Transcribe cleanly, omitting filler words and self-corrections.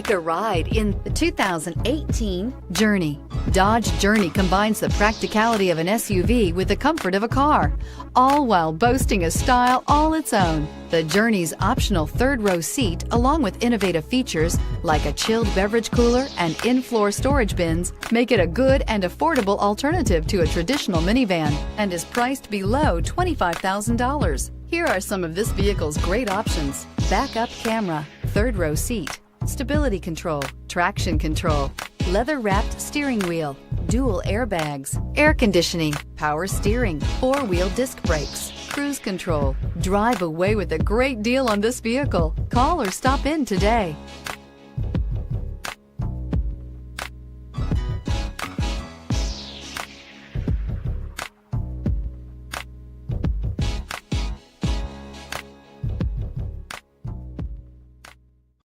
Take a ride in the 2018 Journey. Dodge Journey combines the practicality of an SUV with the comfort of a car, all while boasting a style all its own. The Journey's optional third-row seat, along with innovative features like a chilled beverage cooler and in-floor storage bins, make it a good and affordable alternative to a traditional minivan and is priced below $25,000. Here are some of this vehicle's great options: backup camera, third-row seat, stability control, traction control, leather-wrapped steering wheel, dual airbags, air conditioning, power steering, four-wheel disc brakes, cruise control. Drive away with a great deal on this vehicle. Call or stop in today.